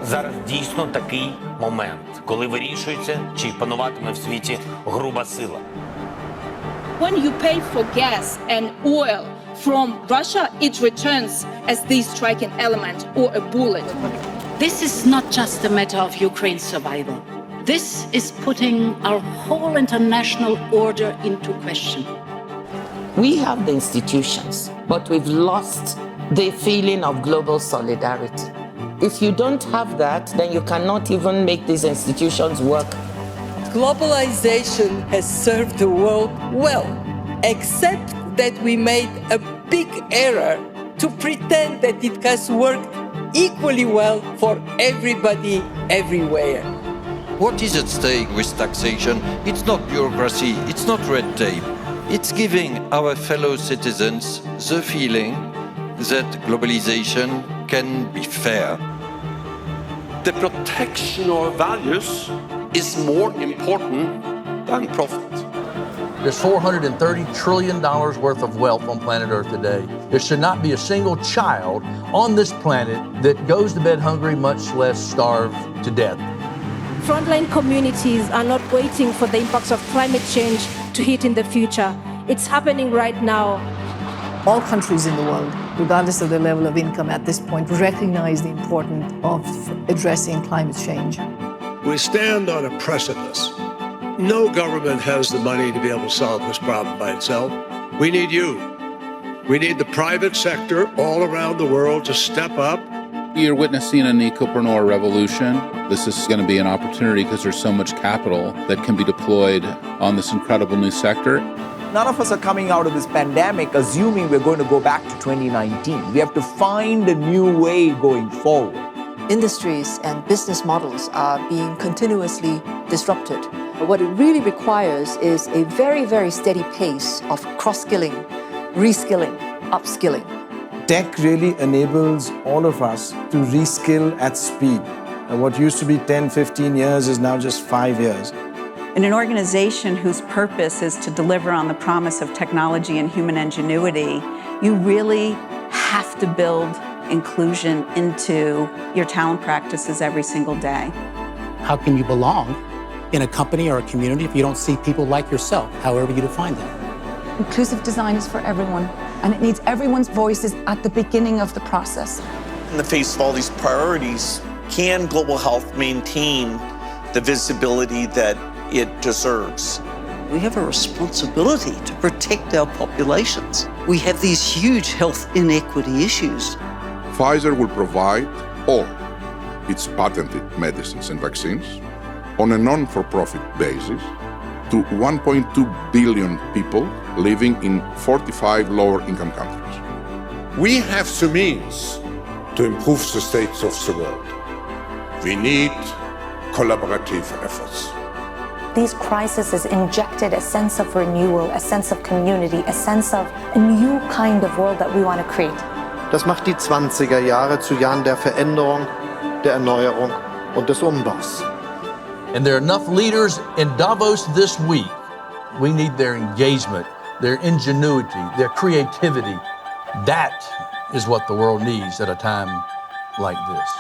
Зараз дійсно такий момент, коли вирішується, чи пануватиме в світі груба сила. When you pay for gas and oil from Russia, it returns as the striking element or a bullet. This is not just a matter of Ukraine's survival. This is putting our whole international order into question. We have the institutions, but we've lost the feeling of global solidarity. If you don't have that, then you cannot even make these institutions work. Globalization has served the world well, except that we made a big error to pretend that it has worked equally well for everybody everywhere. What is at stake with taxation? It's not bureaucracy, it's not red tape. It's giving our fellow citizens the feeling that globalization can be fair. The protection of values is more important than profit. There's $430 trillion worth of wealth on planet Earth today. There should not be a single child on this planet that goes to bed hungry, much less starve to death. Frontline communities are not waiting for the impacts of climate change to hit in the future. It's happening right now. All countries in the world, regardless of their level of income at this point, recognize the importance of addressing climate change. We stand on a precipice. No government has the money to be able to solve this problem by itself. We need you. We need the private sector all around the world to step up. You're witnessing an ecopreneur revolution. This is going to be an opportunity because there's so much capital that can be deployed on this incredible new sector. None of us are coming out of this pandemic assuming we're going to go back to 2019. We have to find a new way going forward. Industries and business models are being continuously disrupted. What it really requires is a very, very steady pace of cross-skilling, reskilling, upskilling. Tech really enables all of us to reskill at speed. And what used to be 10, 15 years is now just 5 years. In an organization whose purpose is to deliver on the promise of technology and human ingenuity, you really have to build inclusion into your talent practices every single day. How can you belong in a company or a community if you don't see people like yourself, however you define them? Inclusive design is for everyone, and it needs everyone's voices at the beginning of the process. In the face of all these priorities, can global health maintain the visibility that it deserves? We have a responsibility to protect our populations. We have these huge health inequity issues. Pfizer will provide all its patented medicines and vaccines on a non-for-profit basis to 1.2 billion people living in 45 lower-income countries. We have the means to improve the state of the world. We need collaborative efforts. These crises injected a sense of renewal, a sense of community, a sense of a new kind of world that we want to create. Das macht die 20er Jahre zu Jahren der Veränderung, der Erneuerung und des Umbaus. And there are enough leaders in Davos this week. We need their engagement, their ingenuity, their creativity. That is what the world needs at a time like this.